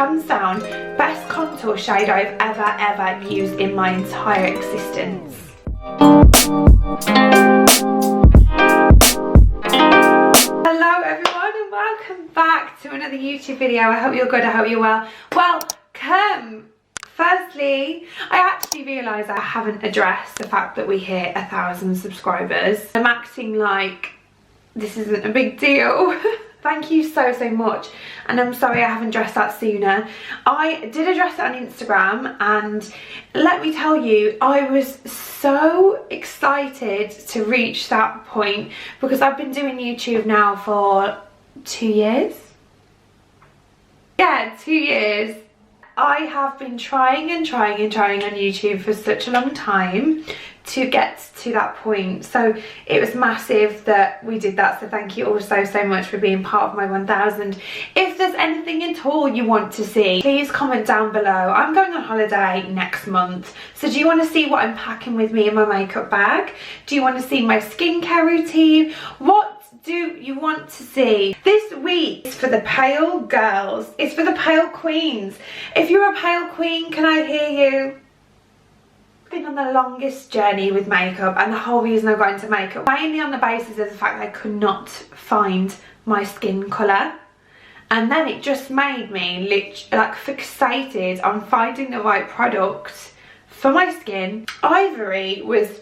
Hands down, best contour shade I've ever used in my entire existence. Hello everyone and welcome back to another YouTube video. I hope you're good, I hope you're well. Welcome! Firstly, I actually realised I haven't addressed the fact that we hit 1,000 subscribers. I'm acting like this isn't a big deal. Thank you so much, and I'm sorry I haven't addressed that sooner. I did address it on Instagram, and let me tell you, I was so excited to reach that point because I've been doing YouTube now for 2 years. Yeah, 2 years. I have been trying on YouTube for such a long time to get to that point, so it was massive that we did that. So thank you all so much for being part of my 1,000. If there's anything at all you want to see, please comment down below. I'm going on holiday next month, so do you want to see what I'm packing with me in my makeup bag? Do you want to see my skincare routine? What do you want to see? This week is for the pale girls. It's for the pale queens. If you're a pale queen, can I hear you? I've been on the longest journey with makeup, and the whole reason I got into makeup mainly on the basis of the fact that I could not find my skin colour, and then it just made me like fixated on finding the right product for my skin. Ivory was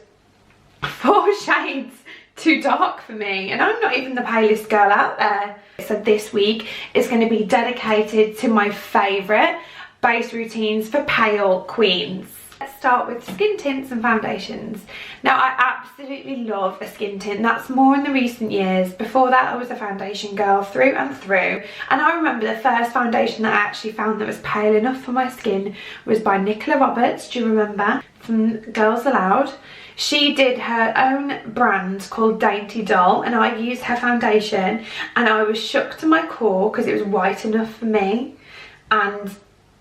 4 shades too dark for me, and I'm not even the palest girl out there. So this week is going to be dedicated to my favourite base routines for pale queens. Let's start with skin tints and foundations. Now, I absolutely love a skin tint. That's more in the recent years. Before that, I was a foundation girl through and through. And I remember the first foundation that I actually found that was pale enough for my skin was by Nicola Roberts. Do you remember? From Girls Aloud. She did her own brand called Dainty Doll, and I used her foundation, and I was shook to my core because it was white enough for me, and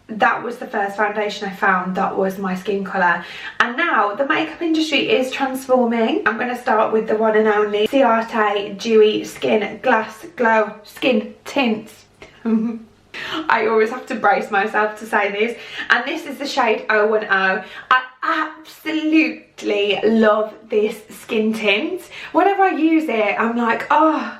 that was the first foundation I found that was my skin colour. And now the makeup industry is transforming. I'm going to start with the one and only Ciate Dewy Skin Glass Glow Skin Tints. I always have to brace myself to say this, and this is the shade 010. I absolutely love this skin tint. Whenever I use it, I'm like, oh,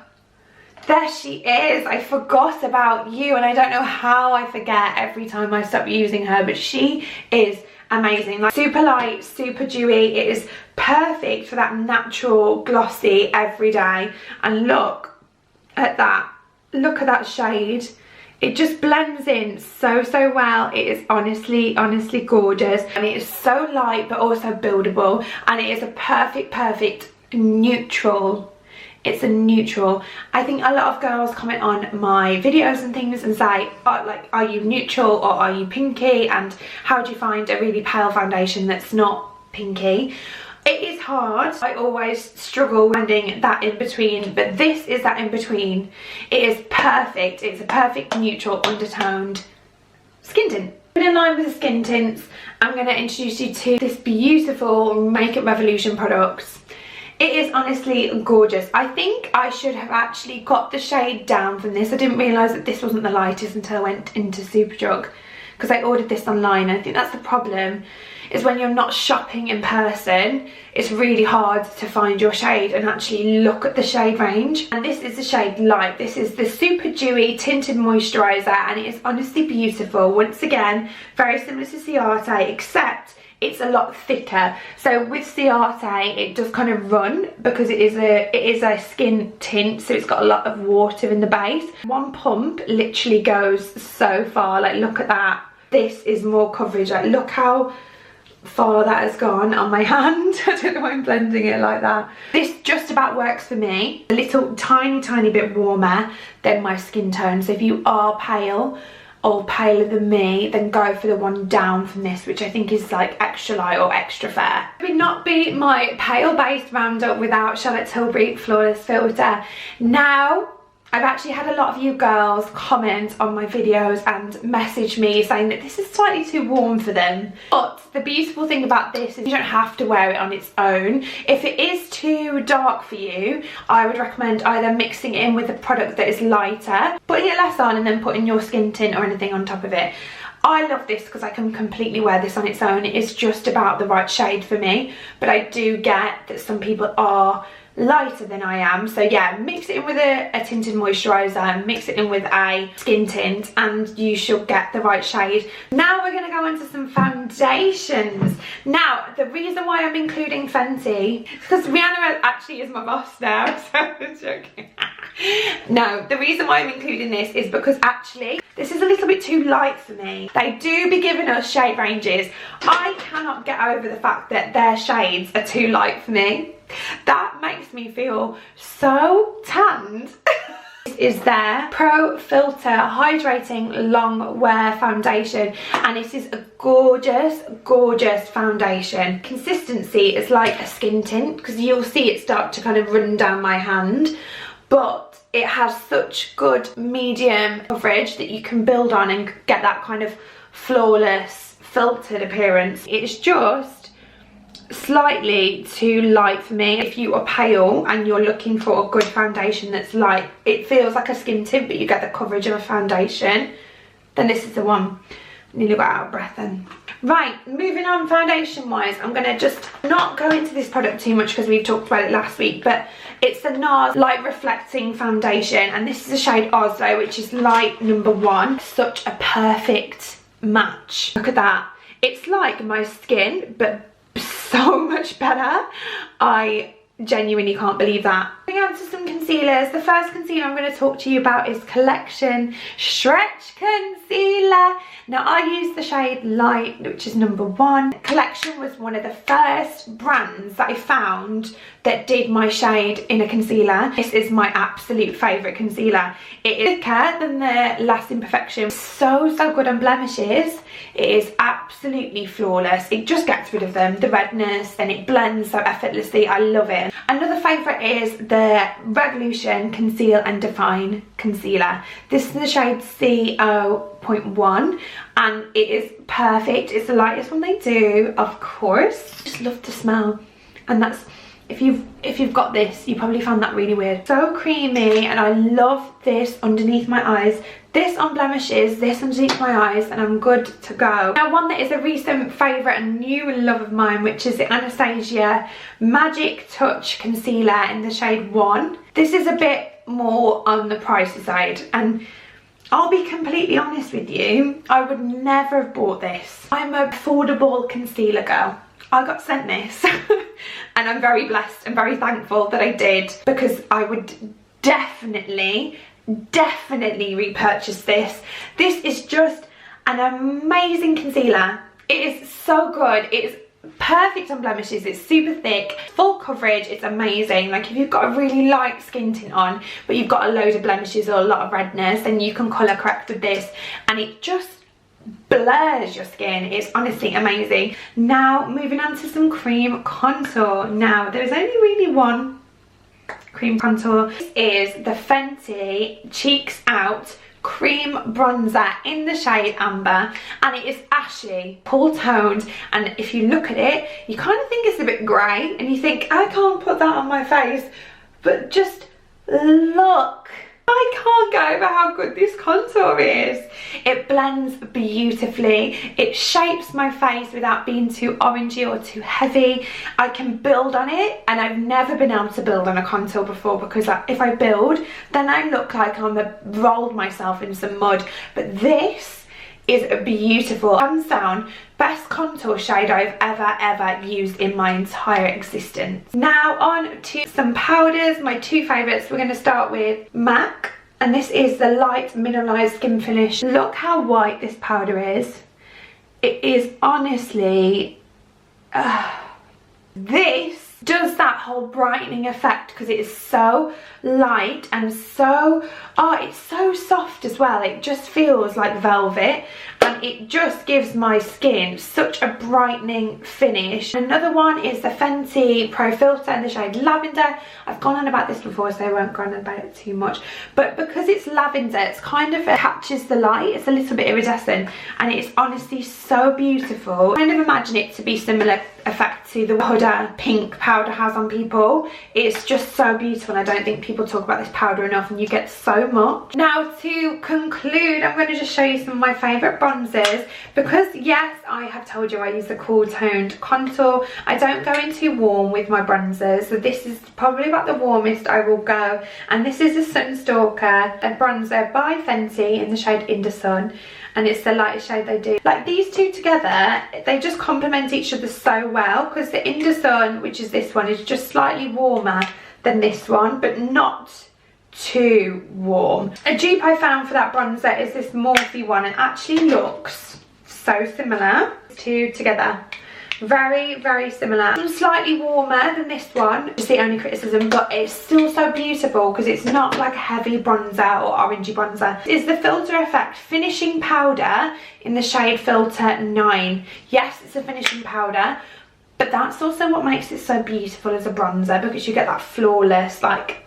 there she is. I forgot about you, and I don't know how I forget every time I stop using her, but she is amazing. Like, super light, super dewy. It is perfect for that natural glossy everyday. And look at that. Look at that shade. It just blends in so well. It is honestly gorgeous, and it is so light but also buildable, and it is a perfect neutral. It's a neutral. I think a lot of girls comment on my videos and things and say, oh, like, are you neutral or are you pinky, and how do you find a really pale foundation that's not pinky? It is hard. I always struggle finding that in between, but this is that in between. It is perfect. It's a perfect neutral undertoned skin tint. In line with the skin tints, I'm going to introduce you to this beautiful Makeup Revolution product. It is honestly gorgeous. I think I should have actually got the shade down from this. I didn't realise that this wasn't the lightest until I went into Superdrug, because I ordered this online. I think that's the problem, is when you're not shopping in person, it's really hard to find your shade and actually look at the shade range. And this is the shade Light. This is the Super Dewy Tinted Moisturiser, and it is honestly beautiful. Once again, very similar to Ciate, except it's a lot thicker. So with Ciate, it does kind of run because it is a skin tint, so it's got a lot of water in the base. One pump literally goes so far. Like, look at that. This is more coverage. Like, look how far that has gone on my hand. I don't know why I'm blending it like that. This just about works for me. A little tiny bit warmer than my skin tone. So if you are pale or paler than me, then go for the one down from this, which I think is like extra light or extra fair. It would not be my pale based roundup without Charlotte Tilbury Flawless Filter. Now I've actually had a lot of you girls comment on my videos and message me saying that this is slightly too warm for them. But the beautiful thing about this is you don't have to wear it on its own. If it is too dark for you, I would recommend either mixing it in with a product that is lighter, putting it less on, and then putting your skin tint or anything on top of it. I love this because I can completely wear this on its own. It is just about the right shade for me, but I do get that some people are lighter than I am. So yeah, mix it in with a tinted moisturiser, mix it in with a skin tint, and you should get the right shade. Now we're going to go on to some foundations. Now, the reason why I'm including Fenty is because Rihanna actually is my boss now, so I'm joking. No, the reason why I'm including this is because actually this is a little bit too light for me. They do be giving us shade ranges. I cannot get over the fact that their shades are too light for me. That makes me feel so tanned. This is their Pro Filter Hydrating Long Wear Foundation, and it is a gorgeous, gorgeous foundation. Consistency is like a skin tint because you'll see it start to kind of run down my hand, but it has such good medium coverage that you can build on and get that kind of flawless filtered appearance. It's just slightly too light for me. If you are pale and you're looking for a good foundation that's light, it feels like a skin tint but you get the coverage of a foundation, then this is the one. Nearly got out of breath then. Right, moving on foundation wise, I'm going to just not go into this product too much because we've talked about it last week, but it's the NARS Light Reflecting Foundation, and this is the shade Oslo, which is light number 1. Such a perfect match. Look at that. It's like my skin, but so much better. I genuinely can't believe that. Moving on to some concealers. The first concealer I'm going to talk to you about is Collection Stretch Concealer. Now I use the shade Light, which is number 1. Collection was one of the first brands that I found that did my shade in a concealer. This is my absolute favourite concealer. It is thicker than the Lasting Perfection. So good on blemishes. It is absolutely flawless. It just gets rid of them, the redness, and it blends so effortlessly. I love it. Another favourite is the Revolution Conceal and Define Concealer. This is the shade CO.1 and it is perfect. It's the lightest one they do, of course. Just love the smell, and that's, if you've got this, you probably found that really weird. So creamy, and I love this underneath my eyes, this on blemishes, this underneath my eyes, and I'm good to go. Now one that is a recent favourite and new love of mine, which is the Anastasia Magic Touch Concealer in the shade 1. This is a bit more on the pricey side, and I'll be completely honest with you, I would never have bought this. I'm an affordable concealer girl. I got sent this and I'm very blessed and very thankful that I did, because I would definitely repurchase this. This is just an amazing concealer. It is so good. It is perfect on blemishes. It's super thick, full coverage. It's amazing. Like if you've got a really light skin tint on but you've got a load of blemishes or a lot of redness, then you can colour correct with this, and it just blurs your skin. It's honestly amazing. Now moving on to some cream contour. Now there's only really one cream contour. This is the Fenty Cheeks Out cream bronzer in the shade Amber, and it is ashy, cool toned, and if you look at it you kind of think it's a bit grey and you think I can't put that on my face, but just look. I can't get over how good this contour is. It blends beautifully. It shapes my face without being too orangey or too heavy. I can build on it, and I've never been able to build on a contour before, because if I build, then I look like I'm rolled myself in some mud. But this is a beautiful, hands down, best contour shade I've ever used in my entire existence. Now on to some powders, my two favourites. We're going to start with MAC, and this is the Light Mineralized Skin Finish. Look how white this powder is. It is honestly, this does that whole brightening effect because it is so light and so, it's so soft as well. It just feels like velvet, and on, it just gives my skin such a brightening finish. Another one is the Fenty Pro Filter in the shade Lavender. I've gone on about this before, so I won't go on about it too much, but because it's lavender, it's kind of catches the light, it's a little bit iridescent, and it's honestly so beautiful. I kind of imagine it to be similar effect to the Huda pink powder has on people. It's just so beautiful, and I don't think people talk about this powder enough, and you get so much. Now to conclude, I'm going to just show you some of my favourite bronzers, because yes, I have told you I use the cool toned contour. I don't go into warm with my bronzers, so this is probably about the warmest I will go, and this is a Sunstalker, a bronzer by Fenty in the shade In The Sun, and it's the lightest shade they do. Like, these two together, they just complement each other so well, because the In The Sun, which is this one, is just slightly warmer than this one, but not too warm. A dupe I found for that bronzer is this Morphe one, and actually looks so similar. Two together, very, very similar. Slightly warmer than this one, just the only criticism, but it's still so beautiful because it's not like a heavy bronzer or orangey bronzer. It's the Filter Effect Finishing Powder in the shade Filter 9. Yes, it's a finishing powder, but that's also what makes it so beautiful as a bronzer, because you get that flawless, like,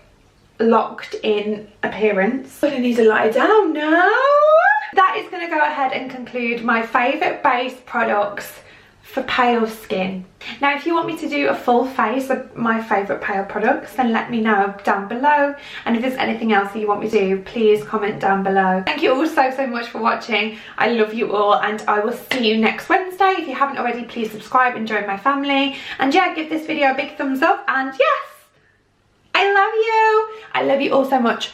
locked in appearance. But I need to lie down now. That is going to go ahead and conclude my favourite base products for pale skin. Now, if you want me to do a full face of my favourite pale products, then let me know down below, and if there's anything else that you want me to do, please comment down below. Thank you all so much for watching. I love you all, and I will see you next Wednesday. If you haven't already, please subscribe and join my family, and yeah, give this video a big thumbs up, and yes, I love you all so much.